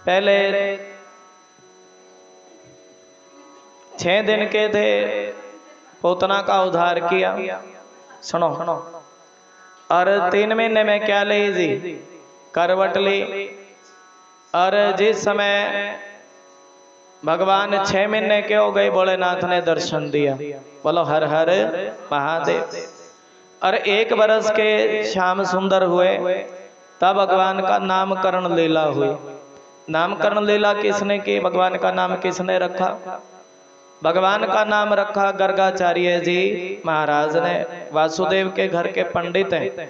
पहले 6 दिन के थे, पूतना का उद्धार किया। सुनो, और 3 महीने में क्या ली जी? करवट ली। और जिस समय भगवान 6 महीने के हो गए, भोलेनाथ ने दर्शन दिया। बोलो हर हर महादेव। और 1 बरस के श्याम सुंदर हुए, तब भगवान का नामकरण लीला हुई। नामकरण लीला किसने की? भगवान का नाम किसने रखा? भगवान का नाम रखा गर्गाचार्य जी महाराज ने। वासुदेव के घर के पंडित हैं,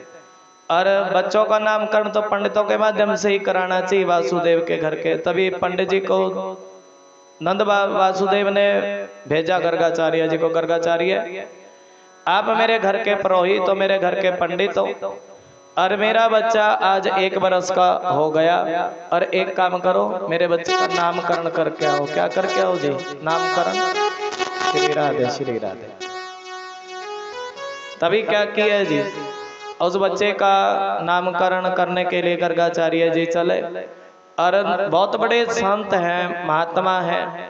और बच्चों का नामकरण तो पंडितों के माध्यम से ही कराना चाहिए, वासुदेव के घर के। तभी पंडित जी को नंद वासुदेव ने भेजा गर्गाचार्य जी को, गर्गाचार्य आप मेरे घर के पुरोहित हो, मेरे घर के पंडित हो, और मेरा बच्चा आज 1 बरस का हो गया, और एक काम करो, मेरे बच्चे का नामकरण करके आओ। क्या करके आओ जी? नामकरण। श्री राधे श्री राधे। तभी क्या किया जी? उस बच्चे का नामकरण करने के लिए गर्गाचार्य जी चले, और बहुत बड़े संत हैं, महात्मा हैं।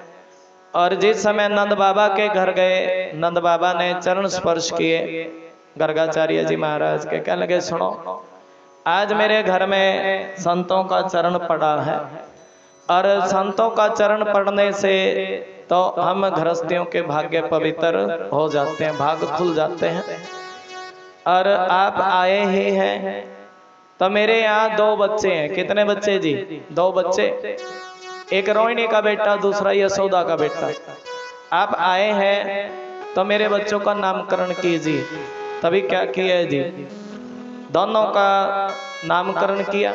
और जिस समय नंद बाबा के घर गए, नंद बाबा ने चरण स्पर्श किए गर्गाचार्य जी महाराज के। कहने लगे सुनो, आज मेरे घर में संतों का चरण पड़ा है, और संतों का चरण पड़ने से तो हम गृहस्थियों के भाग्य पवित्र हो जाते हैं, भाग खुल जाते हैं। और आप आए ही हैं, तो मेरे यहाँ 2 बच्चे हैं। कितने बच्चे जी? 2 बच्चे, एक रोहिणी का बेटा, दूसरा यशोदा का बेटा। आप आए हैं तो मेरे बच्चों का नामकरण कीजिए। तभी क्या किया है जी? दोनों का नामकरण किया,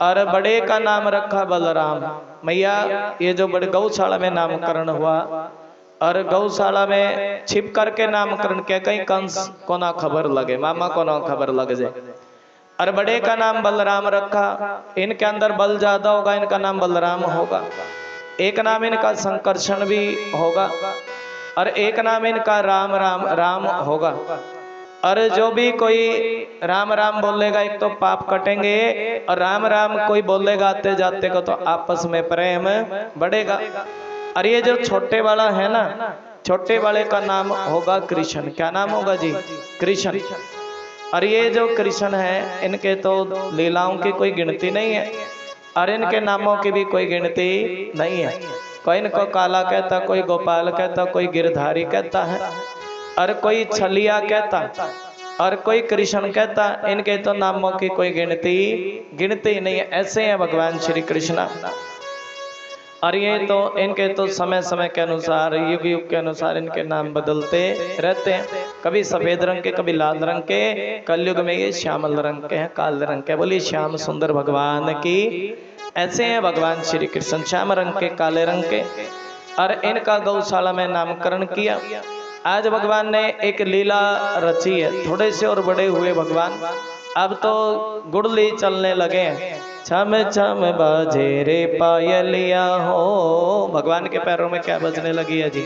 और बड़े का नाम रखा बलराम। मैया ये जो बड़े गौशाला में नामकरण हुआ, और गौशाला में छिप करके नामकरण किया, कहीं कंस को ना खबर लगे, मामा को ना खबर लग जाए। और बड़े का नाम बलराम रखा। इनके अंदर बल ज्यादा होगा, इनका नाम बलराम होगा। एक नाम इनका संकर्षण भी होगा, और एक नाम इनका राम राम राम होगा। और जो भी कोई राम राम बोलेगा, एक तो पाप कटेंगे, और राम राम कोई बोलेगा आते जाते को, तो आपस में प्रेम बढ़ेगा। और ये जो छोटे वाला है ना, छोटे वाले का नाम होगा कृष्ण। क्या नाम होगा जी? कृष्ण। और ये जो कृष्ण है, इनके तो लीलाओं की कोई गिनती नहीं है, और इनके नामों की भी कोई गिनती नहीं है। कोई इनको काला कहता, कोई गोपाल कहता, कोई गिरधारी कहता है, और कोई छलिया कहता, और कोई कृष्ण कहता। इनके तो नामों की कोई गिनती नहीं है। ऐसे हैं भगवान श्री कृष्ण। और ये तो इनके तो समय समय के अनुसार, युग युग के अनुसार इनके नाम बदलते रहते हैं। कभी सफेद रंग के, कभी लाल रंग के। कलयुग में ये श्यामल रंग के हैं, काले रंग के। बोलिए श्याम सुंदर भगवान की। ऐसे हैं भगवान श्री कृष्ण, श्याम रंग के, काले रंग के। और इनका गौशाला में नामकरण किया। आज भगवान ने एक लीला रची है। थोड़े से और बड़े हुए भगवान, अब तो गुड़ली चलने लगे हैं। छम छम बाजे रे पायलिया हो। भगवान के पैरों में क्या बजने लगी है जी?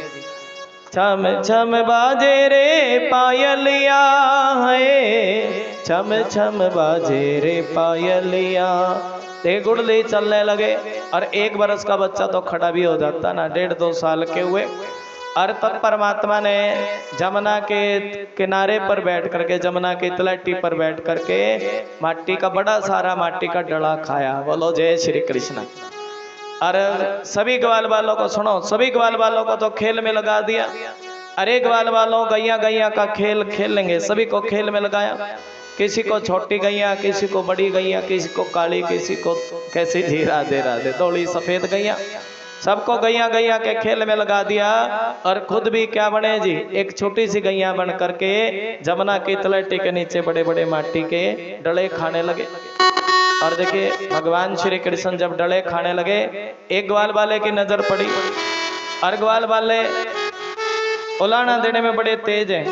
छम छम बाजे रे पायलिया है, छम छम बाजे रे पायलिया। ते गुड़ली चलने लगे, और 1 बरस का बच्चा तो खड़ा भी हो जाता ना, 1.5-2 साल के हुए। और तब परमात्मा ने जमुना के किनारे पर बैठ करके, जमुना की तलहटी पर बैठ करके माटी का, बड़ा सारा माटी का डला खाया। बोलो जय श्री कृष्ण। और सभी ग्वाल वालों को सुनो, सभी ग्वाल वालों को तो खेल में लगा दिया। अरे ग्वाल वालों, गैया गैया का खेल खेलेंगे, सभी को खेल में लगाया। किसी को छोटी गैया, किसी को बड़ी गैया, किसी को काली, किसी को कैसी जी, राधे राधे, थोड़ी सफेद गैया, सबको गैया गैया के खेल में लगा दिया। और खुद भी क्या बने जी? एक छोटी सी गैया बन करके जमुना की तलहटी के नीचे बड़े बड़े माटी के डले खाने लगे। और देखिए भगवान श्री कृष्ण जब डले खाने लगे, एक ग्वाल वाले की नजर पड़ी, और ग्वाल वाले उलाना देने में बड़े तेज हैं।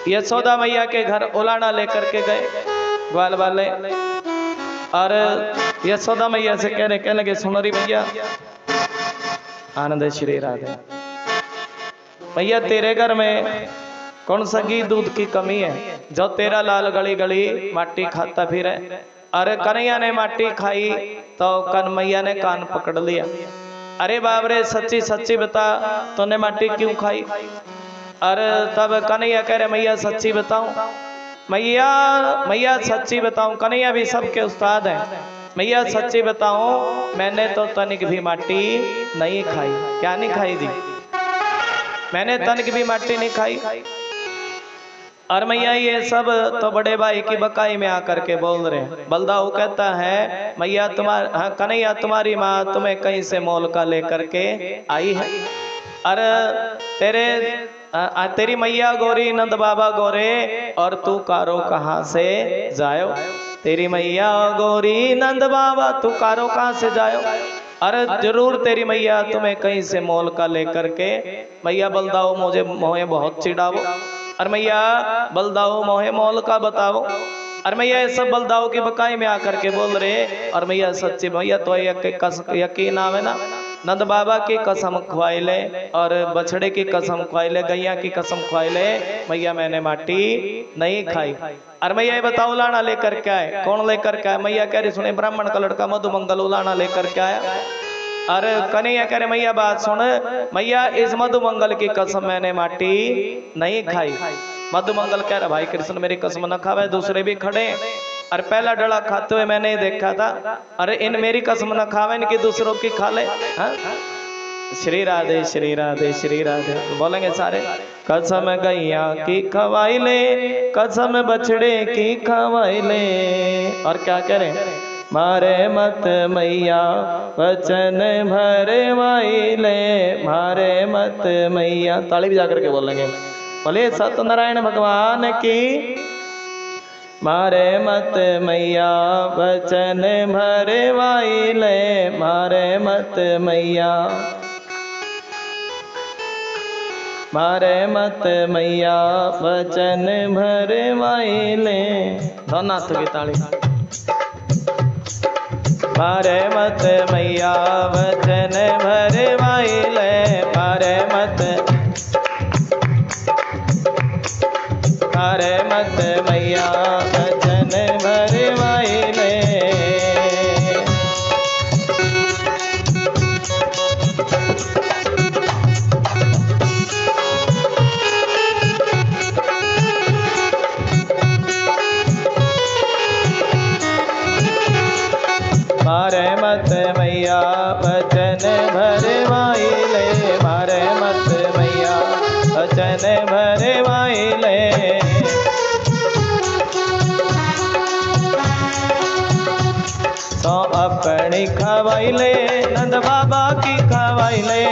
यशोदा मैया के घर उलाना लेकर के गए ग्वाल वाले, और यशोदा मैया से कहने लगे, सुनरी मैया, आनंद श्री राधे, भैया तेरे घर में कौन सा घी दूध की कमी है जो तेरा लाल गली गली माटी खाता फिर है? अरे कन्हैया ने माटी खाई तो मैया ने कान पकड़ लिया। अरे बाप रे सच्ची सच्ची बता तूने माटी क्यों खाई। अरे तब कन्हैया कह रहे मैया सच्ची बताऊं, मैया मैया सच्ची बताऊं। कन्हैया भी सबके उस्ताद हैं। मैया सच्ची बताऊं मैंने तो तनिक भी माटी नहीं खाई। क्या नहीं खाई दी? मैंने तनिक भी माटी नहीं खाई। और मैया ये सब तो बड़े भाई की बकाई में आकर के बोल रहे हैं। बलदाऊ कहता है मैया तुम्हारा कन्हैया तुम्हारी माँ तुम्हें कहीं से मोल का लेकर के आई है। अरे तेरी मैया गोरी नंद बाबा गोरे और तू कारो कहाँ से जायो। तेरी मैया गोरी नंद बाबा तू कारो कहाँ से जायो। अरे जरूर तेरी मैया तुम्हें कहीं से मोल का लेकर के। मैया बलदाओ मुझे मोहे बहुत चिढ़ावो। और मैया बलदाओ मोहे मोल का बताओ। और मैया ये सब बलदाओ की बकाई में आकर के बोल रहे। और मैया सच्ची मैया तो यकीन आवे ना। नंद बाबा की कसम खुआई ले और बछड़े की कसम खुआई ले, गैया की कसम खुआई ले, मैया मैंने माटी नहीं खाई। और मैया ये बताओ उलाना लेकर क्या है? कौन लेकर क्या है? मैया कह रही सुने ब्राह्मण का लड़का मधुमंगल उलाना लेकर क्या आया। अरे कन्हैया कह रहे मैया बात सुन, मैया इस मधुमंगल की कसम मैंने माटी नहीं खाई। मधुमंगल कह रहा भाई कृष्ण मेरी कसम न खावे, दूसरे भी खड़े और पहला डला खाते हुए मैंने देखा था। अरे इन मेरी कसम न खावे इनकी दूसरों की खा ले। श्री राधे श्री राधे श्री राधे बोलेंगे सारे। कसम गैया की खवाई ले, कसम बछड़े की खवाई ले। और क्या करें? मारे मत मैया वचन भरवाई ले, मारे मत मैया। ताली भी जाकर के बोलेंगे बोले सत्यनारायण भगवान की। मारे मत मैया वचन भरवाई ले, मारे मत मैया, मारे मत मैया वचन भरवाई ले। दोनों हाथों की ताली। मारे मत मैया वचन भरवाई ले, मारे मत, मारे मत मैया वचन भरवाई ले। मारे मत मैया वचन भरवाई ले, मारे मत मैया वचन भरवाई ले। सो अपनी खवाई ले नंद बाबा की खवाई ले।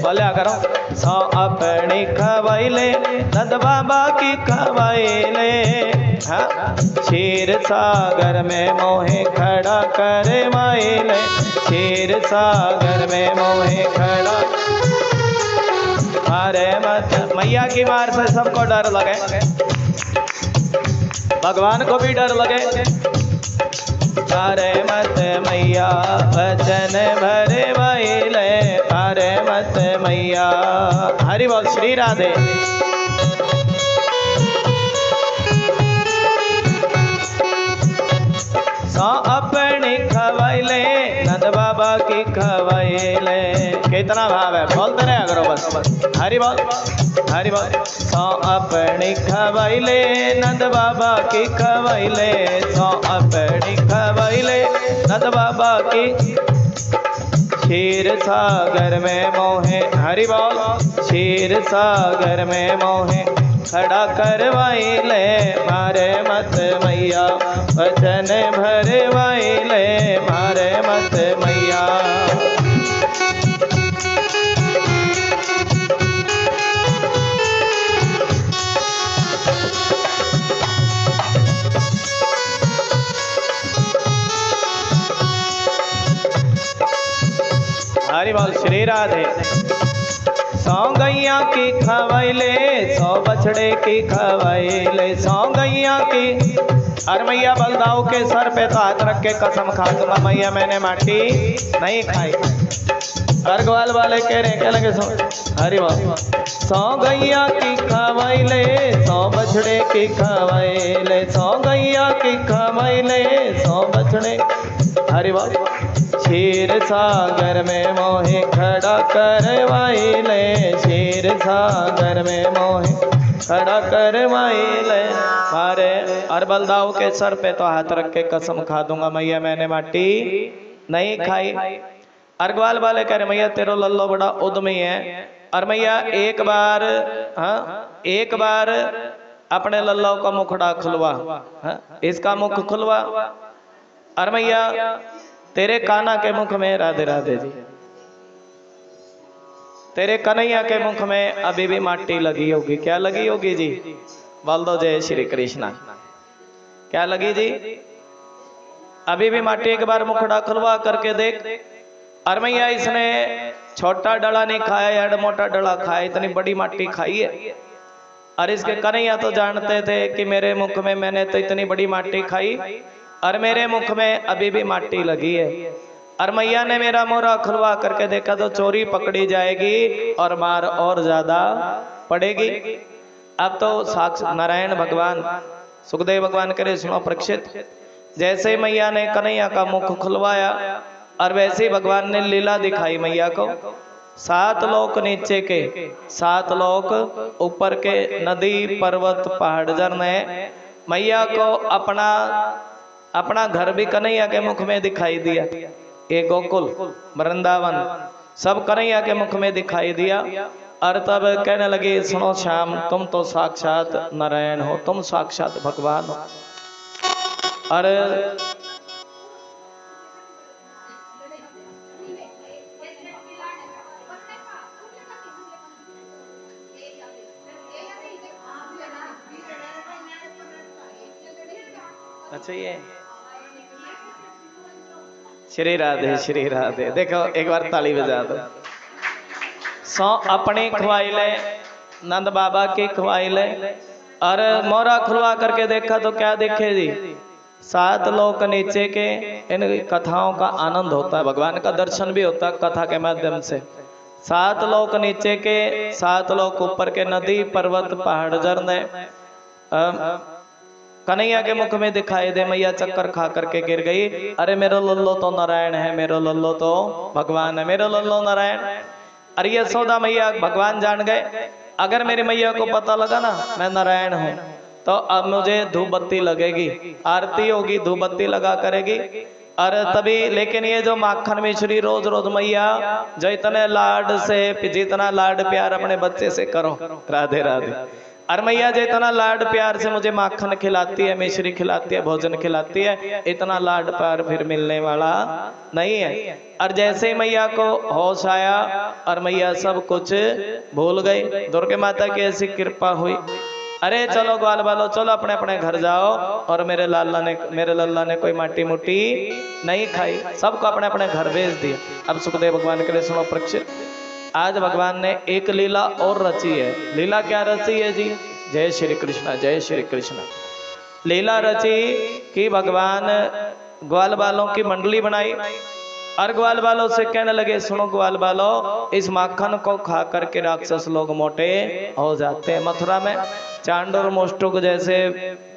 बोलिया करो सो अपनी खवाई ले नंद बाबा की खवाई ले। क्षीर सागर में मोहे खड़ा करवाई ले, क्षीर सागर में मोहे खड़ा। मारे मत मैया की मार से सबको डर लगे, भगवान को भी डर लगे। मारे मत मैया वचन भरवाई ले, मारे मत मैया। हरि बोल श्री राधे। सो अपनी खवाई ले नंद बाबा की खवाई ले। कितना भाव है बोलते रहे करो बस। हरि बोल हरि बोल। सो अपनी खवाई ले नंद बाबा की खवाई ले, सो अपनी खवाई ले नंद बाबा की। क्षीर सागर में मोहे, हरि बोल, क्षीर सागर में मोहे खड़ा करवाई ले। मारे मत मैया वचन भरवाई ले, मारे मत मैया। हरि बोल श्री राधे। सौ गैया की खवाई ले, सौ बछड़े की खवाई ले, सौ गैया की। और मैया बलदाऊ के सर पे तो हाथ रख के कसम खा दूंगा मैया मैंने माटी नहीं खाई। गर्गवाल वाले कह रहे हैं क्या लगे सो। हरि बोल। सौ गैया की खवैले, सौ बछड़े की खवैले, सौ गैया की खवैले, सौ बछड़े। अरे वाह। क्षीर सागर में मोहे खड़ा करवाइले, क्षीर सागर में मोहे खड़ा करवाइले। मारे और बलदाऊ के सर पे तो हाथ रख के कसम खा दूंगा मैया मैंने माटी नहीं खाई। अरगवाल वाले कह रहे मैया तेरो लल्लो बड़ा उद्यमी है। और मैया एक बार, हाँ एक बार अपने लल्लो का मुखड़ा खुलवा, हाँ इसका मुख खुलवा। और मैया तेरे काना के मुख में, राधे राधे जी, तेरे कन्हैया के मुख में अभी भी माटी लगी होगी। क्या लगी होगी जी? बोल दो जय श्री कृष्णा। क्या लगी जी? अभी भी माटी। एक बार मुखड़ा खुलवा करके देख। और मैया इसने छोटा डला नहीं खाया, या मोटा डला खाया, इतनी बड़ी माटी खाई है। और इसके कन्हैया तो जानते थे कि मेरे मुख में मैंने तो इतनी बड़ी माटी खाई और मेरे मुख में अभी भी माटी लगी है। और मैया ने मेरा मोरा खुलवा करके देखा तो चोरी पकड़ी जाएगी और मार और ज्यादा पड़ेगी। अब तो साक्षात नारायण भगवान सुखदेव भगवान करे सुनो परीक्षित, जैसे ही मैया ने कन्हैया का मुख खुलवाया और वैसे ही भगवान ने लीला दिखाई मैया को। 7 लोक नीचे के, 7 लोक ऊपर के, नदी पर्वत पहाड़ झरने, मैया को अपना घर भी कन्हैया के मुख में दिखाई दिया। ये गोकुल वृंदावन सब कन्हैया के मुख में दिखाई दिया। और तब कहने लगे सुनो श्याम तुम तो साक्षात नारायण हो, तुम साक्षात भगवान हो। और अच्छा ये श्री राधे श्री राधे। देखो एक बार ताली बजा दो। सौ अपने खवाई ले, नंद बाबा की खवाई ले। और मोरा खुलवा करके देखा तो क्या देखे जी? 7 लोक नीचे के। इन कथाओं का आनंद होता है, भगवान का दर्शन भी होता है कथा के माध्यम से। 7 लोक नीचे के, 7 लोक ऊपर के, नदी पर्वत पहाड़ झरने कन्हैया के मुख में दिखाई दे। मैया चक्कर खा करके गिर गई। अरे मेरो लल्लो तो नारायण है, मेरो लल्लो तो भगवान है, मेरो लल्लो नारायण। अरे ये सौदा मैया भगवान जान गए। अगर मेरी मैया को पता लगा ना मैं नारायण हूँ तो अब मुझे धूप बत्ती लगेगी, आरती होगी, धूप बत्ती लगा करेगी। और तभी लेकिन ये जो माखन मिश्री रोज रोज मैया जो इतने लाड से, जितना लाड प्यार अपने बच्चे से करो, राधे राधे। और मैया जो इतना लाड प्यार से मुझे माखन खिलाती है, मिश्री खिलाती है, भोजन खिलाती है, इतना लाड प्यार फिर मिलने वाला नहीं है। और जैसे ही मैया को होश आया और मैया सब कुछ भूल गई। दुर्गे माता की ऐसी कृपा हुई। अरे चलो ग्वाल वालो चलो अपने अपने घर जाओ। और मेरे लल्ला ने कोई माटी मुट्टी नहीं खाई, सबको अपने अपने घर भेज दिया। अब सुखदेव भगवान के लिए सुनो परीक्षित, आज भगवान ने एक लीला और रची है। लीला क्या रची है जी? जय श्री कृष्ण जय श्री कृष्ण। लीला रची कि भगवान ग्वाल बालों की मंडली बनाई और ग्वाल बालों से कहने लगे सुनो ग्वाल बालों, इस माखन को खा करके राक्षस लोग मोटे हो जाते हैं। मथुरा में चांडूर मुष्टुक जैसे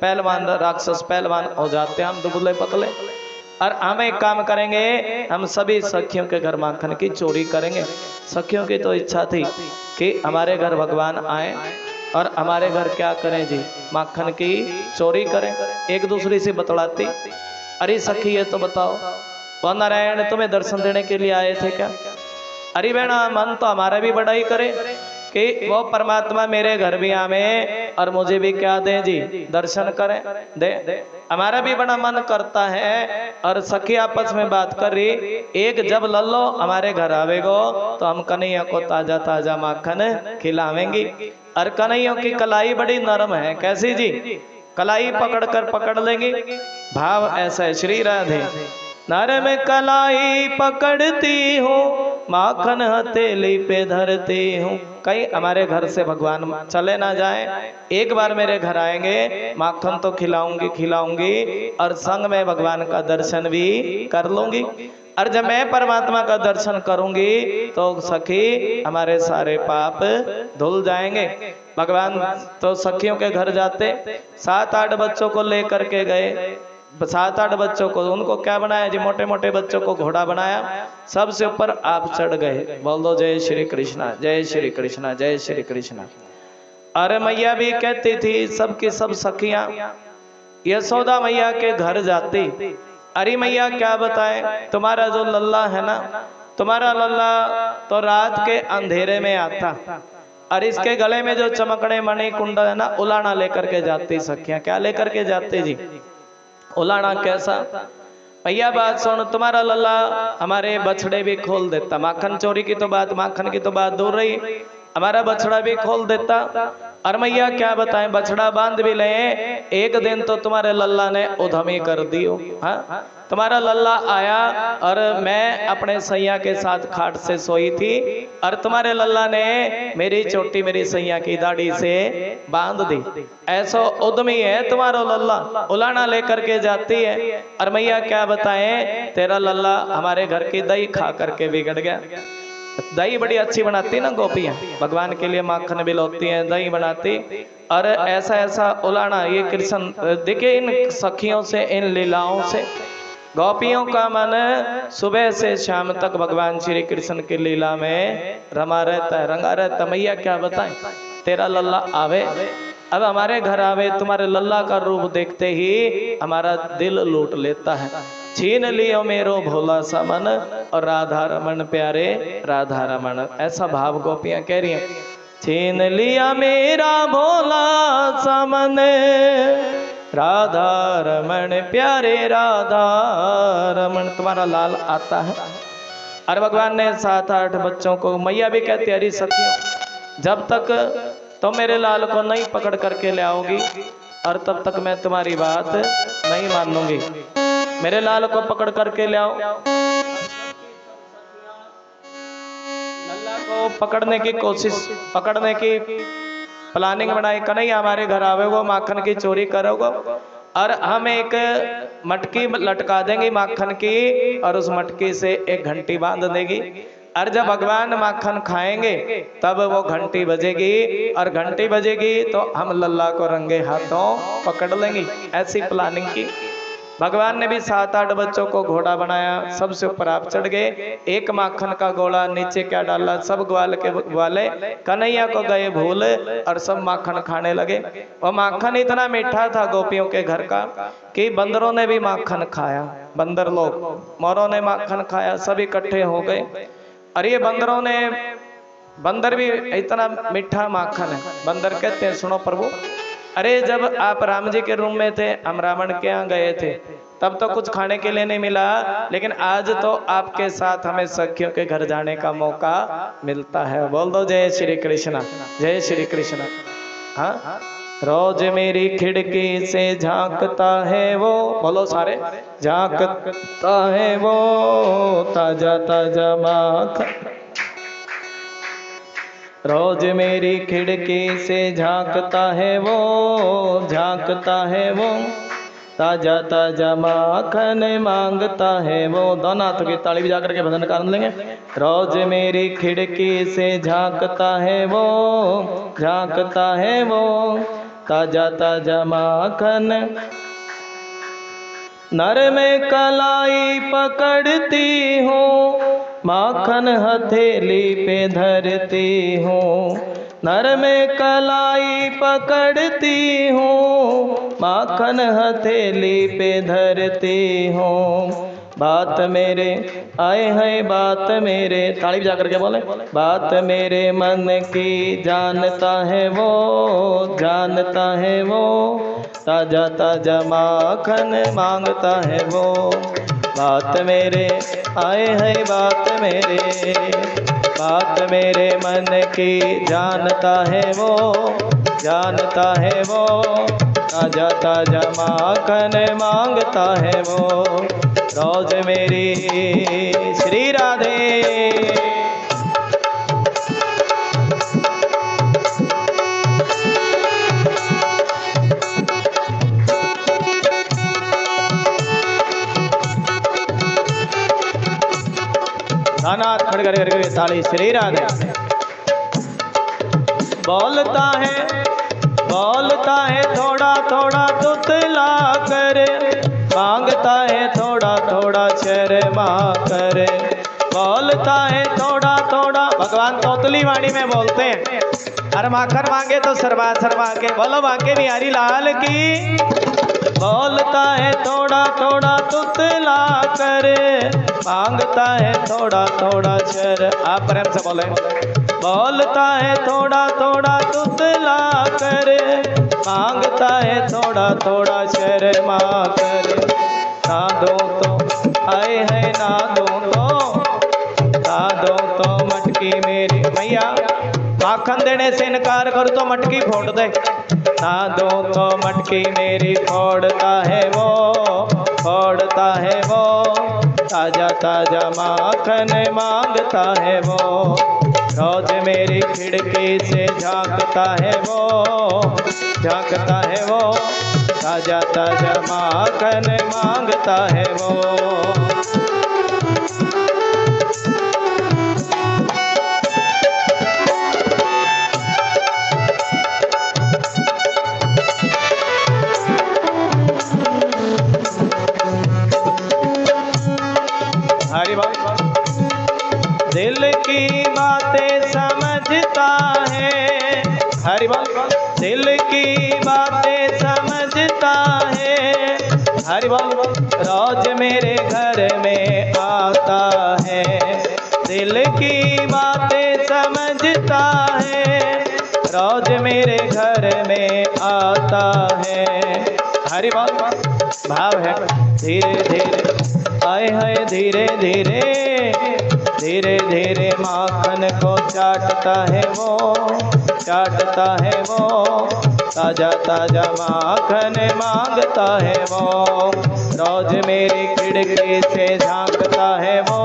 पहलवान, राक्षस पहलवान हो जाते हैं, हम दुबले पतले। और हम एक काम करेंगे, हम सभी सखियों के घर माखन की चोरी करेंगे। सखियों की तो इच्छा थी कि हमारे घर भगवान आए और हमारे घर क्या करें जी? माखन की चोरी करें। एक दूसरी से बतलाती, अरे सखी ये तो बताओ वो नारायण तुम्हें दर्शन देने के लिए आए थे क्या? अरे बहना मन तो हमारा भी बड़ा ही करे कि वो परमात्मा मेरे घर भी आवे और मुझे भी क्या दे जी? दर्शन करें दे। हमारा भी बड़ा मन करता है। और सखी आपस में बात कर रही, एक जब लल्लो हमारे घर आवेगो तो हम कन्हैया को ताजा ताजा माखन खिलावेंगी। और कन्हैया की कलाई बड़ी नरम है। कैसी जी? कलाई पकड़ लेंगी। भाव ऐसा है, श्री राधे। नरम कलाई पकड़ती हूँ, माखन हथेली पे धरती हूँ। कहीं हमारे घर से भगवान चले ना जाए, एक बार मेरे घर आएंगे, माखन तो खिलाऊंगी और संग में भगवान का दर्शन भी कर लूंगी। और जब मैं परमात्मा का दर्शन करूंगी तो सखी हमारे सारे पाप धुल जाएंगे। भगवान तो सखियों के घर जाते, 7-8 बच्चों को लेकर के गए, 7-8 बच्चों को, उनको क्या बनाया जी, मोटे मोटे बच्चों को घोड़ा बनाया, सबसे ऊपर आप चढ़ गए। बोल दो जय श्री कृष्णा, जय श्री कृष्णा, जय श्री कृष्णा। अरे मैया भी कहती थी, सबकी सब सखियां यशोदा मैया के घर जाती, अरे मैया क्या बताएं, तुम्हारा जो लल्ला है ना, तुम्हारा लल्ला तो रात के अंधेरे में आता, और इसके गले में जो चमकने मणि कुंडल है ना, उलाना लेकर के जाती सखियां। क्या लेकर के जाती जी? उलाना। कैसा? भैया बात सुन, तुम्हारा लल्ला हमारे बछड़े भी खोल देता, माखन चोरी की तो बात, माखन की तो बात दूर रही, हमारा बछड़ा भी खोल देता। और मैया क्या बताएं, बछड़ा बांध भी ले, एक दिन तो तुम्हारे लल्ला ने उधमी कर दियो। हाँ, तुम्हारा लल्ला आया और मैं अपने सैया के साथ खाट से सोई थी, और तुम्हारे लल्ला ने मेरी चोटी मेरी सैया की दाढ़ी से बांध दी। ऐसा उद्यमी है तुम्हारा लल्ला, उलाना लेकर के जाती है। और मैया क्या बताएं, तेरा लल्ला हमारे घर की दही खा करके बिगड़ गया। दही बड़ी अच्छी बनाती ना गोपियां, भगवान के लिए माखन बिलोती हैं, दही बनाती, और ऐसा ऐसा उलाना। ये कृष्ण देखिए, इन सखियों से, इन लीलाओं से गोपियों का मन सुबह से शाम तक भगवान श्री कृष्ण की लीला में रमा रहता है, रंगा रहता। मैया क्या बताएं, तेरा लल्ला आवे, अब हमारे घर आवे, तुम्हारे लल्ला का रूप देखते ही हमारा दिल लूट लेता है। छीन लियो मेरो भोला सा मन, और राधा रमन प्यारे राधा रमन। ऐसा भाव गोपियां कह रही हैं, छीन लिया मेरा भोला सा मन, राधा रमन प्यारे राधा रमन। तुम्हारा लाल आता है। और भगवान ने 7-8 बच्चों को, मैया भी कहती, हरी सखियों, जब तक तो मेरे लाल को नहीं पकड़ करके ले आओगी, और तब तक मैं तुम्हारी बात नहीं मानूंगी। मेरे लाल को पकड़ करके ले आओ। लल्ला को पकड़ने की कोशिश, पकड़ने की प्लानिंग बनाई, कन्हैया हमारे घर आवेगो, माखन की चोरी करोगो, और हम एक मटकी लटका देंगे माखन की, और उस मटकी से एक घंटी बांध देगी, और जब भगवान माखन खाएंगे तब वो घंटी बजेगी, और घंटी बजेगी तो हम लल्ला को रंगे हाथों पकड़ लेंगे। ऐसी प्लानिंग की। भगवान ने भी 7-8 बच्चों को घोड़ा बनाया, सबसे ऊपर आप चढ़ गए, एक माखन का गोला नीचे क्या डाला, सब ग्वाल के ग्वाले कन्हैया को गए भूल, और सब माखन खाने लगे। और माखन इतना मीठा था गोपियों के घर का कि बंदरों ने भी माखन खाया, बंदर लोग, मोरों ने माखन खाया, सब इकट्ठे हो गए। और ये बंदरों ने, बंदर भी इतना मीठा माखन है, बंदर कहते हैं, सुनो प्रभु, अरे जब आप राम जी के रूम में थे, हम रावण के यहाँ गए थे, तब तो कुछ खाने के लिए नहीं मिला, लेकिन आज तो आपके साथ हमें सखियों के घर जाने का मौका मिलता है। बोल दो जय श्री कृष्णा, जय श्री कृष्णा। हाँ, रोज मेरी खिड़की से झांकता है वो, बोलो सारे, झांकता है वो ताजा ताजा माखन, रोज मेरी खिड़की से झांकता है वो, झांकता है वो ताजा ताजा माखन मांगता है वो। दोनों हाथों की ताली बजा करके भजन का आनंद लेंगे। रोज मेरी खिड़की से झांकता है वो, झांकता है वो ताजा ताजा माखन, नर में कलाई पकड़ती हूँ, माखन हथेली पे धरती हूँ, नर में कलाई पकड़ती हूँ, माखन हथेली पे धरती हूँ। बात मेरे आए हैं, बात मेरे, ताली बजा करके बोले, बात मेरे मन की जानता है वो, जानता है वो ताजा ताजा माखन मांगता है वो। बात मेरे आए हैं, बात मेरे, बात मेरे मन की जानता है वो, जानता है वो ताजा ताजा माखन मांगता है वो। रोज मेरी श्री राधे। अनाथ खड़ करके ताली श्री राधे। बोलता है थोड़ा थोड़ा तुतला करे, मांगता है थोड़ा थोड़ा शर्मा करे। बोलता है थोड़ा थोड़ा, भगवान तोतली वाणी में बोलते हैं, अरे माखन मांगे तो शर्मा शर्मा के। बोलो बांके बिहारी लाल की। बोलता है थोड़ा थोड़ा तुतला करे, मांगता है थोड़ा थोड़ा शर। आप प्रेम से बोले। बोलता है थोड़ा थोड़ा तुतला करे, मांगता है थोड़ा थोड़ा शर्मा करे। ना दो तो आए है, ना दो तो मटकी मेरी मैया। माखन देने से इनकार करो तो मटकी फोड़ दे। ना दो तो मटकी मेरी फोड़ता है वो, ताजा ताजा माखन मांगता है वो। रोज मेरी खिड़की से झांकता है वो, ताजा ताजा माखन मांगता है वो। हरि बोल। दिल की बातें समझता है, हरि बोल। दिल की बातें समझता है, हरि बोल। रोज मेरे घर में आता है, दिल की बातें समझता है, रोज मेरे घर में आता है। हरि बोल। भाव है धीरे धीरे आए है, धीरे धीरे धीरे धीरे माखन को चाटता है वो, ताजा ताजा माखन मांगता है वो। रोज मेरी खिड़की से झांकता है वो,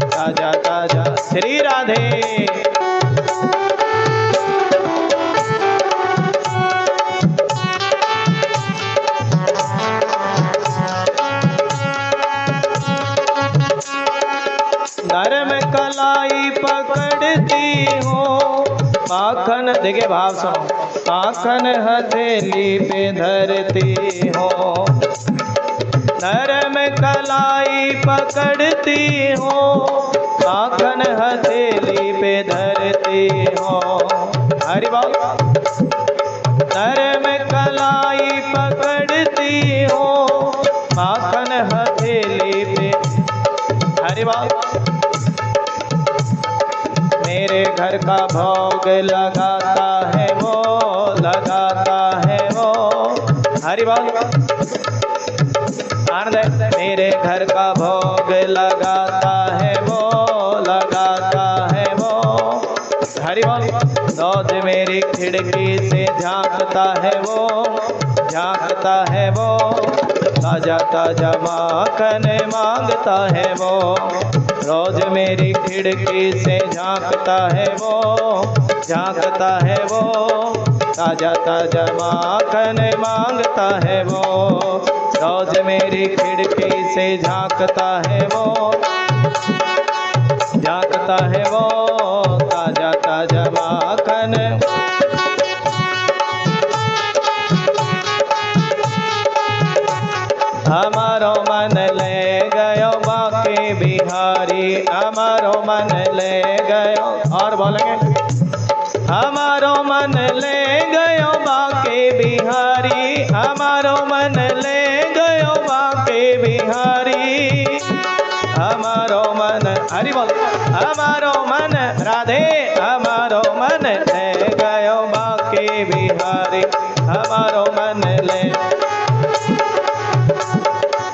ताजा ताजा श्री राधे। नरम कलाई पकड़ती हो, माखन देखिए भाव सुनो। माखन हथेली पे धरती हो, नरम कलाई पकड़ती हो, माखन हथेली पे धरती हो। हरि बोल। नरम कलाई पकड़ती हो, माखन हथेली पे। हरि बोल। मेरे घर का भोग लगाता है वो, हरि बोल। आनंद। मेरे घर का भोग लगाता है वो, हरि बोल। रोज मेरी खिड़की से झांकता है वो, ताजा ताजा माखन मांगता है वो। रोज मेरी खिड़की से झांकता है वो, ताजा ताजा माखन मांगता है वो। रोज मेरी खिड़की से झांकता है वो, ताजा ताजा माखन। हमारो मन ले गयो बाके बिहारी, हमारो मन ले गयो। और बोलेंगे हमारो मन ले गयो बाके बिहारी, हमारो मन ले गयो बाके बिहारी। हमारो मन हरि बोल। हमारो मन राधे, हमारो मन ले गयो बाके बिहारी, हमारो मन ले,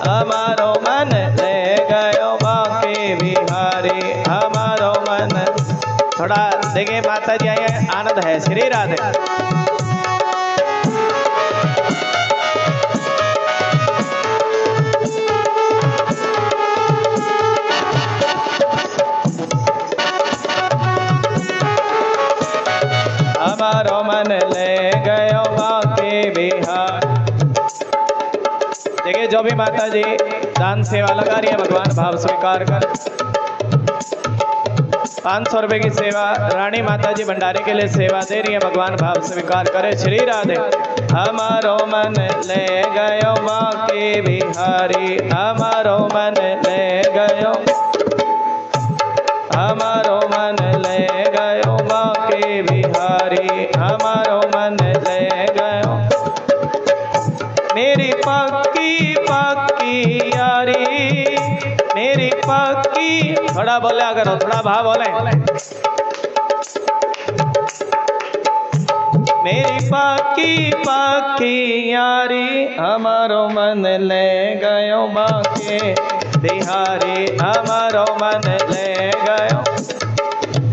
हमारो मन ले गयो बाके बिहारी, हमारो मन। थोड़ा देखिए माता जी आए, आनंद है श्री राधे। हमारो मन ले गयो बाके बिहार। देखिए जो भी माता जी दान सेवा लगा रही है, भगवान भाव स्वीकार कर। 500 रुपए की सेवा रानी माता जी भंडारे के लिए सेवा दे रही है, भगवान भाव स्वीकार करे। श्री राधे। हमारो मन ले गयो बाके बिहारी, हमारो मन ले गयो, हमारो मन ले गयो बाके बिहारी, हमारो मन ले गयो। मेरी पक्की पक्की यारी, मेरी पक्की, थोड़ा बोला करो, थोड़ा भाव बोले। मेरी पक्की पक्की यारी, हमारो मन ले गयो बाके बिहारी, हमारो मन ले गयो।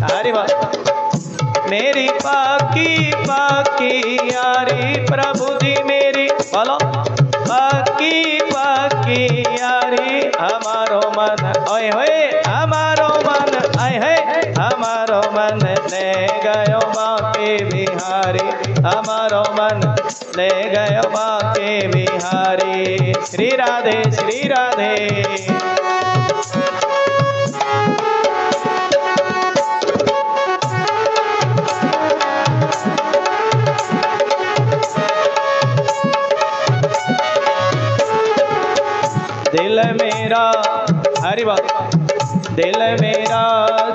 हरी बात। मेरी पक्की पक्की यारी, प्रभु जी मेरी, बोलो पक्की पक्की यारी, हमारो मन ओए होए, हमारो मन आए है, हमारो मन ले गयो बाके बिहारी, हमारो मन ले गयो बाके बिहारी। श्री राधे श्री राधे। दिल मेरा, हरी बात, दिल मेरा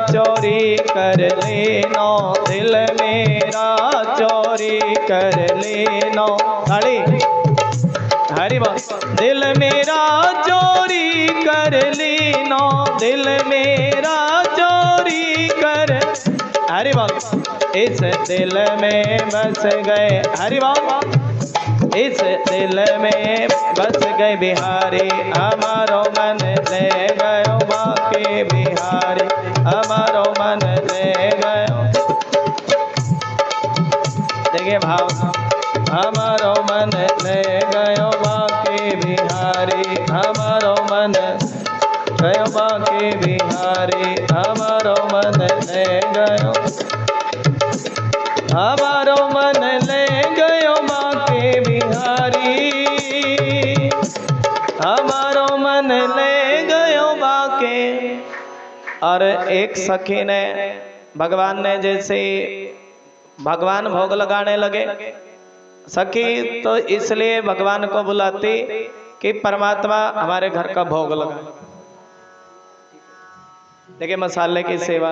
चोरी कर लेनो, दिल मेरा चोरी कर लेनो। ताली। हरी बात। दिल मेरा चोरी कर लेनो, दिल मेरा चोरी कर, हरी बात। इस दिल में बस गए, हरी बात, इस दिल में बस गए बिहारी, हमारो मन ले गयो बाके बिहारी, हमारो मन ले गयो। देखिए भाव, हमारो मन ले गयो बाके बिहारी, हमारो मन गयो बाके बिहारी, हमारो मन ले गयो, हमारो मन ले गयो बाके बिहारी, हमारो मन ले गयो बाके। और एक सखी ने, भगवान ने जैसे भगवान भोग लगाने लगे, सखी तो इसलिए भगवान को बुलाती कि परमात्मा हमारे घर का भोग लगा। देखिए मसाले की सेवा,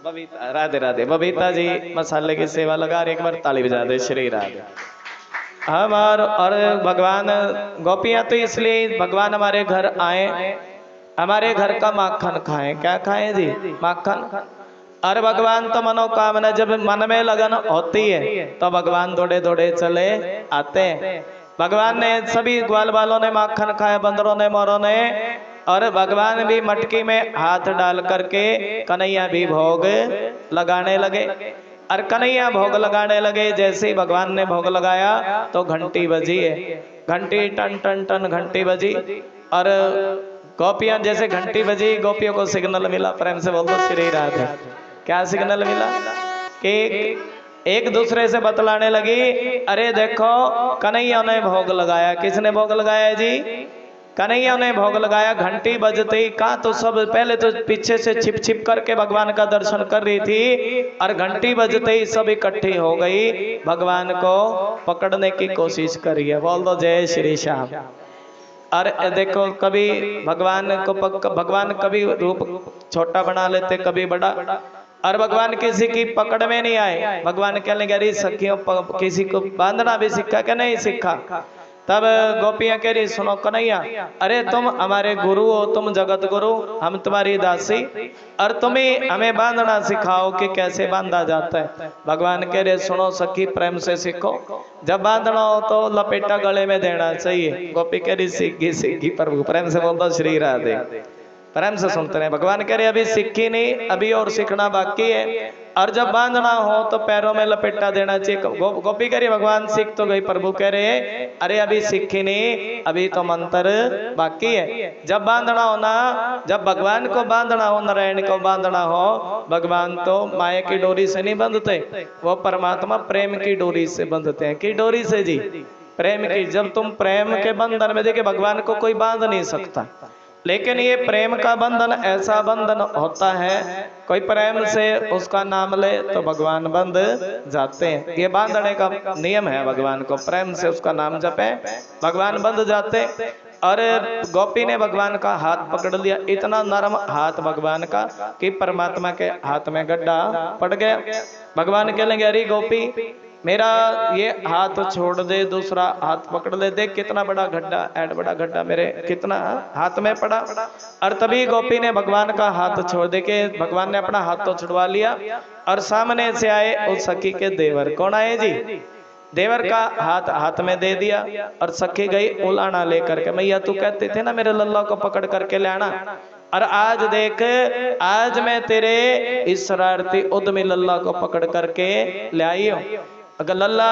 बबीता, राधे राधे, बबीता जी मसाले की सेवा लगा रही, एक बार ताली बजा दे। श्री राधे। हमार और भगवान गोपियां तो इसलिए भगवान हमारे घर आए, हमारे घर का माखन खाएं। क्या खाएं जी? माखन। और भगवान तो मनोकामना, जब मन में लगन होती है तो भगवान दौड़े दौड़े चले आते हैं। भगवान ने सभी ग्वाल बालों ने माखन खाया, बंदरों ने, मोरों ने, और भगवान भी मटकी में हाथ डाल करके कन्हैया भी भोग लगाने लगे। और कन्हैया भोग लगाने लगे, जैसे ही भगवान ने भोग लगाया तो घंटी बजी है, घंटी टन टन टन घंटी बजी। और गोपियां जैसे घंटी बजी, गोपियों को सिग्नल मिला, प्रेम से बोल दो श्री राधे। क्या सिग्नल मिला? कि एक दूसरे से बतलाने लगी, अरे देखो कन्हैया ने भोग लगाया। किसने भोग लगाया जी? कन्हैया ने भोग लगाया। घंटी बजते ही कहा तो सब पहले तो पीछे से छिप छिप करके भगवान का दर्शन कर रही थी, और घंटी बजते ही सब इकट्ठी हो गई, भगवान को पकड़ने की कोशिश करी है। बोल दो जय श्री श्याम। और देखो कभी भगवान कभी रूप छोटा बना लेते, कभी बड़ा, और भगवान किसी की पकड़ में नहीं आए। भगवान कहने लगे सखियों किसी को बांधना भी सीखा क्या? नहीं सीखा। तब गोपियां कह रही, सुनो कन्हैया, अरे तुम हमारे गुरु हो, तुम जगत गुरु, हम तुम्हारी दासी, और तुम्हें हमें बांधना सिखाओ कि कैसे बांधा जाता है। भगवान कह रहे, सुनो सखी, प्रेम से सीखो, जब बांधना हो तो लपेटा गले में देना चाहिए। गोपी कह रही, सीखी सीखी प्रभु, प्रेम से बोलता श्री राधे। प्रेम से सुनते रहे। भगवान कह रहे, अभी सीखी नहीं, अभी और सीखना बाकी है, और जब बांधना हो तो पैरों में लपेटा देना चाहिए। गोपी कह रही, भगवान सीख तो गई। प्रभु कह रहे, अरे अभी सीखी नहीं, अभी तो मंत्र बाकी है। जब बांधना हो ना, जब भगवान को बांधना हो, नारायण को बांधना हो, भगवान तो माया की डोरी से नहीं बंधते, वो परमात्मा प्रेम की डोरी से बंधते हैं। की डोरी से जी? प्रेम की। जब तुम प्रेम के बंधन में, देखिए भगवान को कोई बांध नहीं सकता, लेकिन ये प्रेम का बंधन ऐसा बंधन होता है, कोई प्रेम से उसका नाम ले तो भगवान बंध जाते हैं। ये बांधने का नियम है भगवान को, प्रेम से उसका नाम जपे भगवान बंध जाते। और गोपी ने भगवान का हाथ पकड़ लिया, इतना नरम हाथ भगवान का कि परमात्मा के हाथ में गड्ढा पड़ गया। भगवान कह लेंगे अरे गोपी मेरा ये हाथ छोड़ दे, दूसरा हाथ पकड़ ले, देख कितना बड़ा गड्ढा, ऐड बड़ा गड्ढा मेरे कितना हाथ में पड़ा। और तभी गोपी ने भगवान का हाथ छोड़ दे के भगवान ने अपना हाथ तो छुड़वा लिया और सामने से आए उस सखी के देवर। कौन आए जी? देवर का हाथ हाथ में दे दिया और सखी गई उलाना लेकर के। मैया तू कहते थे ना मेरे लल्ला को पकड़ करके ले आना, और आज देख आज मैं तेरे इस शरारती उद्यमी लल्ला को पकड़ करके ले आई हूँ। अगर लल्ला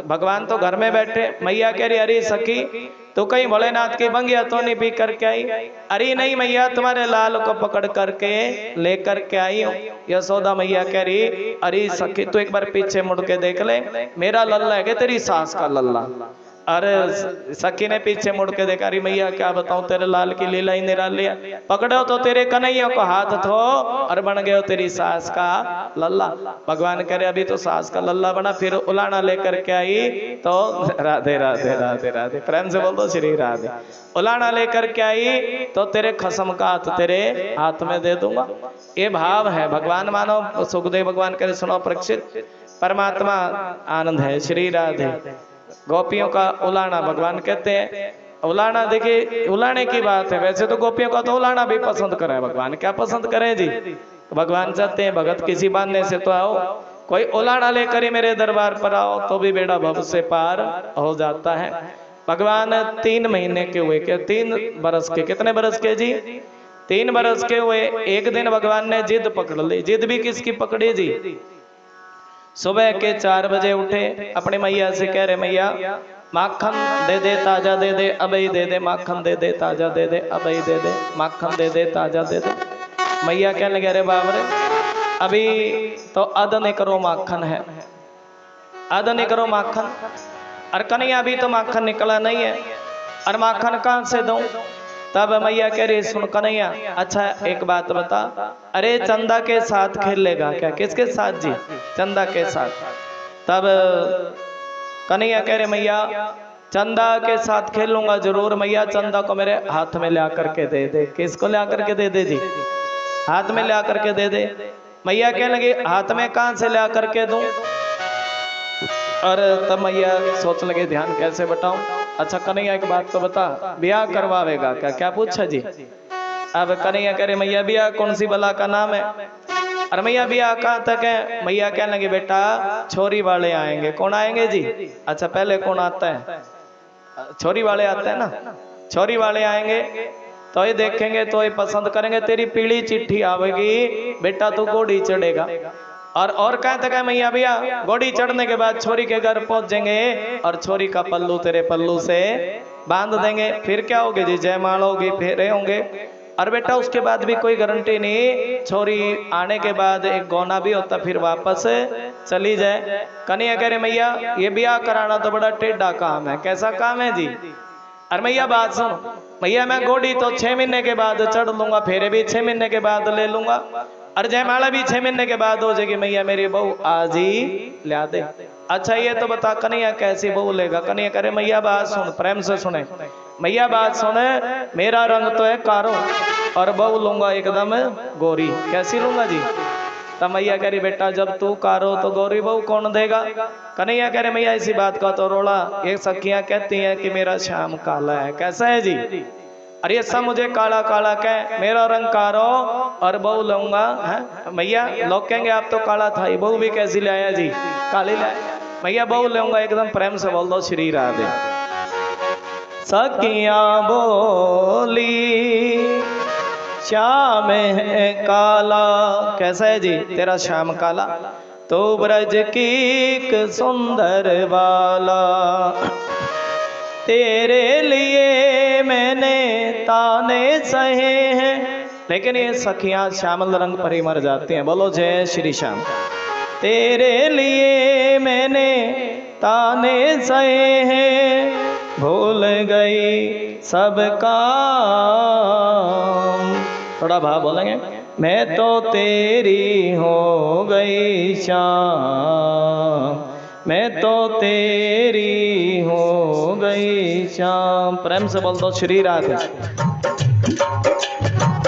भगवान तो घर में बैठे, मैया कह रही अरे सखी तो कहीं भोलेनाथ की बंगिया तो नहीं पी करके आई? अरे नहीं मैया तुम्हारे लाल को पकड़ करके लेकर के आई हूँ। यशोदा मैया कह रही अरे सखी तू एक बार पीछे मुड़ के देख ले, मेरा लल्ला है क्या तेरी सास का लल्ला? अरे सखी ने पीछे मुड़ के देखा, अरे मैया क्या बताऊं तेरे लाल की लीला ही निराली है, पकड़ो तो तेरे कन्हैया को हाथ थो और बन गए तेरी सास का लल्ला। भगवान करे अभी तो सास का लल्ला बना, फिर उलाना लेकर के आई तो राधे राधे राधे राधे, प्रेम से बोल दो श्री राधे। उलाना लेकर के आई तो तेरे खसम का हाथ तेरे हाथ में दे दूंगा। ये भाव है भगवान। मानो सुखदेव भगवान करे सुनो परीक्षित, परमात्मा आनंद है श्री राधे। गोपियों का उलाना भगवान कहते हैं, उलाना देखिए उलाने की बात है, वैसे तो गोपियों का तो उलाना भी पसंद करे भगवान। क्या पसंद करें जी? भगवान चाहते हैं भगत किसी बहाने से तो आओ, कोई उलाना लेकर ही मेरे दरबार पर आओ तो भी बेड़ा भव से पार हो जाता है। भगवान 3 महीने के हुए, क्या 3 बरस के, कितने बरस के जी? 3 बरस के हुए। एक दिन भगवान ने जिद पकड़ ली। जिद भी किसकी पकड़ी जी? सुबह के 4 बजे उठे, अपने मैया से कह रहे मैया माखन दे दे ताजा दे दे, अबई दे दे, माखन दे दे ताजा दे दे, अबई दे दे, माखन दे दे ताजा दे दे। मैया कहने लगे अरे बाप रे अभी तो अद नहीं करो माखन है, अद नहीं करो माखन। और कन्हैया अभी तो माखन निकला नहीं है, और माखन कहाँ से दूं? तब मैया कह रही सुन कन्हैया अच्छा एक बात बता, अरे चंदा के साथ खेलेगा क्या? किसके साथ जी? चंदा के साथ। तब कन्हैया कह रहे मैया चंदा के साथ खेलूंगा जरूर, मैया चंदा को मेरे हाथ में ला करके दे दे। किसको ला करके दे दे जी? हाथ में ला करके दे दे। मैया कहने लगी हाथ में कहां से ला करके दूं? और तब मैया सोच लगे ध्यान कैसे बताऊं। अच्छा कन्हैया एक बात तो बता, ब्याह करवावेगा क्या? क्या पूछा जी? अब कन्हैया करे मैया ब्याह कौन सी बला का नाम है? और मैया ब्याह कहाँ तक है? मैया कहने लगे बेटा छोरी वाले आएंगे। कौन आएंगे जी? अच्छा पहले कौन आता है? छोरी वाले आते हैं ना, छोरी वाले आएंगे तो ये देखेंगे तो ये पसंद करेंगे, तेरी पीली चिट्ठी आवेगी बेटा तू घोड़ी चढ़ेगा। और कहाँ तक है मैया भैया? घोड़ी चढ़ने के बाद छोरी के घर पहुंचेंगे और छोरी का पल्लू तेरे पल्लू से बांध देंगे। फिर क्या होगी जी? जयमाल होगी, फेरे होंगे। और बेटा उसके बाद भी कोई गारंटी नहीं, छोरी आने के बाद एक गौना भी होता फिर वापस चली जाए। कन्हैया कह रहे मैया ये ब्याह कराना तो बड़ा टेढ़ा काम है। कैसा काम है जी? और मैया बात सुन, मैया मैं घोड़ी तो 6 महीने के बाद चढ़ लूंगा, फेरे भी 6 महीने के बाद ले लूंगा, और जयमाला भी 6 महीने के बाद हो जाएगी। मैया मेरी बहू आज ही ला दे। अच्छा ये तो बता कन्हैया कैसी बहू लेगा? कन्हैया करे मैया बात सुन, प्रेम से सुने मैया बात सुने, मेरा रंग तो है कारो और बहू लूंगा एकदम गोरी। कैसी लूंगा जी? तब मैया कह रही बेटा जब तू कारो तो गोरी बहू कौन देगा? कन्हैया कह रहे मैया इसी बात का तो रोड़ा, एक सखियां कहती हैं कि मेरा श्याम काला है। कैसा है जी? अरे सब मुझे काला काला कह, मेरा रंग कारो और बहू लूंगा है। मैया लोग कहेंगे आप तो काला था, बहू भी कैसी लाया जी? काली लाया। मैया बहू लूंगा एकदम, प्रेम से बोल दो श्री राधे। सखियां बोली श्याम है काला। कैसा है जी तेरा श्याम काला? तो ब्रज की एक सुंदर बाला, तेरे लिए मैंने ताने सहे हैं। लेकिन ये सखियां श्यामल रंग पर ही मर जाती हैं। बोलो जय श्री श्याम। तेरे लिए मैंने ताने सहे हैं, भूल गई सब काम। थोड़ा भाव बोलेंगे। मैं तो तेरी हो गई शाम, मैं तो तेरी हो गई शाम। प्रेम से बोल दो श्री राधे।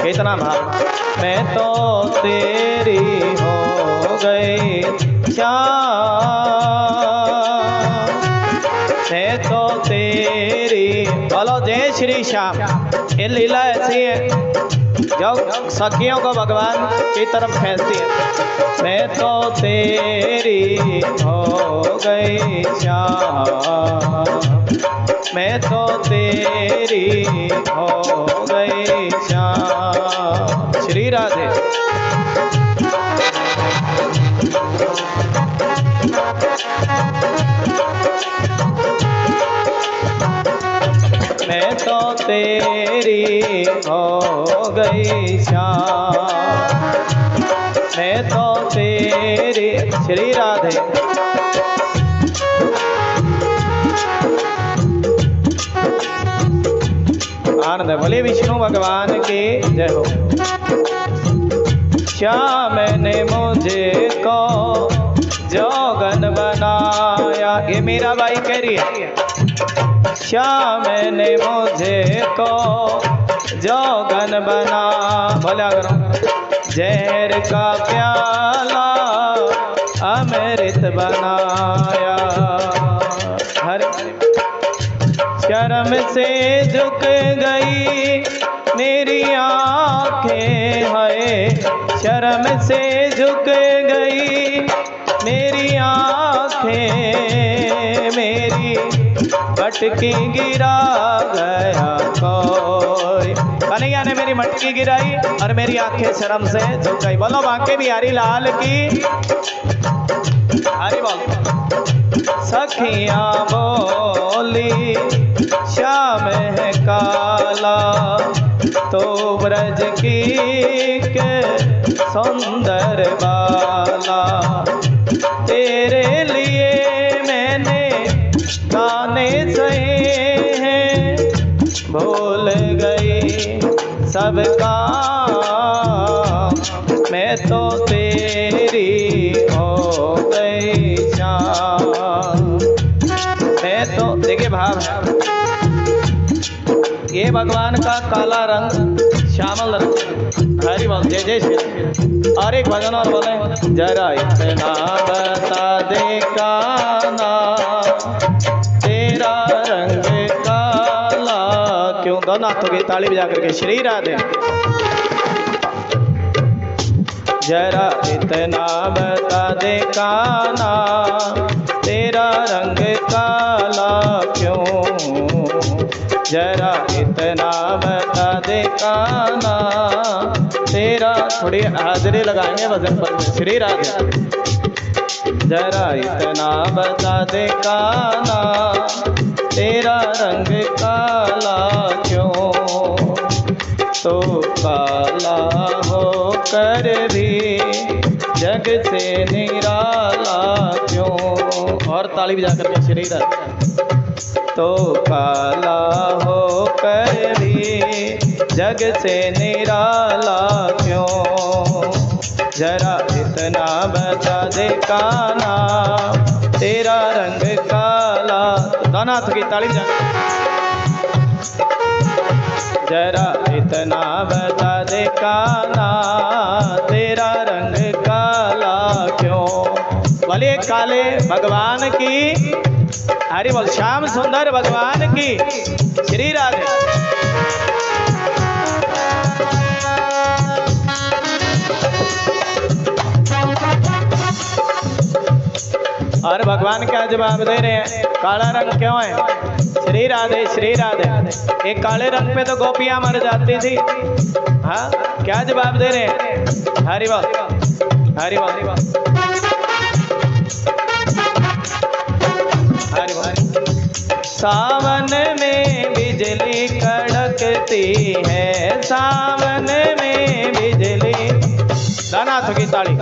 कितना भाव। मैं तो तेरी हो गई श्याम, मैं तो तेरी। बोलो जय श्री श्याम। ये लीला ऐसी है जो सखियों को भगवान की तरफ खींचती है। मैं तो तेरी हो गई श्याम, मैं तो तेरी हो गई श्याम। श्री राधे। मैं तो तेरी हो गई शाम, मैं तो तेरी। श्री राधे। आनंद। बोले विष्णु भगवान की जय हो। श्याम ने मुझे को जोगन बनाया, ये मेरा भाई कह रही है। श्याम ने मुझे को जोगन बना, बोला करो। जहर का प्याला अमृत बनाया, हर शर्म से झुक गई मेरी आंखें, है शर्म से झुक गई मेरी आंखें, मेरी मटकी गिरा गया कोई। कन्हैया ने मेरी मटकी गिराई और मेरी आंखें शर्म से झुक गई। बोलो बांके बिहारी लाल की हरि बोल। सखियां बोली श्याम है काला, तो ब्रज की के सुंदर बाला। तेरे लिए मैंने गाने सहे हैं, भूल गई सब काम। मैं तो तेरी हो गई शाम, मैं तो। देखिए भाव है ये भगवान का काला रंग, श्यामल रंग। हरि बोल जय जय श्री। और एक भजन और बोले। जरा इतना बता दे काना, तेरा रंग काला क्यों। दोनों हाथों की ताली बजा करके श्री राधे। जरा इतना बता दे काना, तेरा रंग काला क्यों। जरा इतना बता दे काना, तेरा। थोड़ी हाजिरी लगाएंगे वजन पर। श्री राधे। जरा इतना बता दे काना, तेरा रंग काला क्यों। तो काला होकर भी जग से निराला क्यों। और ताली बजा करके श्री राधे। तो काला होकर भी जग से निराला क्यों। जरा इतना बता दे काना, तेरा रंग काला। दोनों हाथ की ताली बजा। जरा इतना बता दे काना, तेरा रंग काला क्यों। बोलिए काले भगवान की हरि बोल। श्याम सुंदर भगवान की श्री राधे। और भगवान क्या जवाब दे रहे हैं। काला रंग क्यों है। श्री राधे श्री राधे। एक काले रंग पे तो गोपियां मर जाती थी। हाँ क्या जवाब दे रहे हैं। हरि बोल हरि बोल हरि बोल। सावन में बिजली कड़कती है, सावन में बिजली। दाना की ताली।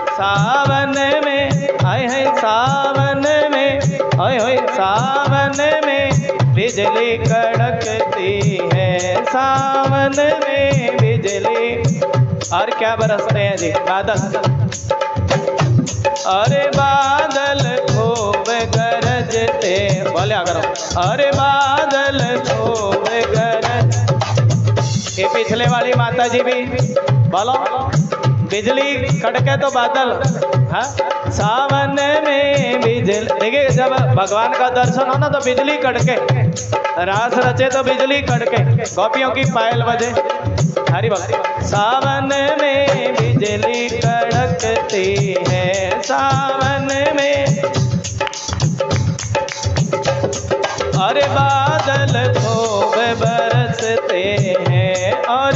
सावन में आए हैं सावन होय होय सावन में बिजली कड़कती है, सावन में बिजली। और क्या बरसते हैं जी बादल, अरे बादल खूब गरजते, बोले करो अरे बादल खूब गरज। ये पिछले वाली माता जी भी बोलो, बिजली कड़के तो बादल, हाँ सावन में बिजली। देखिए जब भगवान का दर्शन हो ना तो बिजली कड़के, रास रचे तो बिजली कड़के, गोपियों की पायल बजे, हरि भक्त। सावन में बिजली कड़कती है, सावन में अरे बादल खूब बरसते हैं, और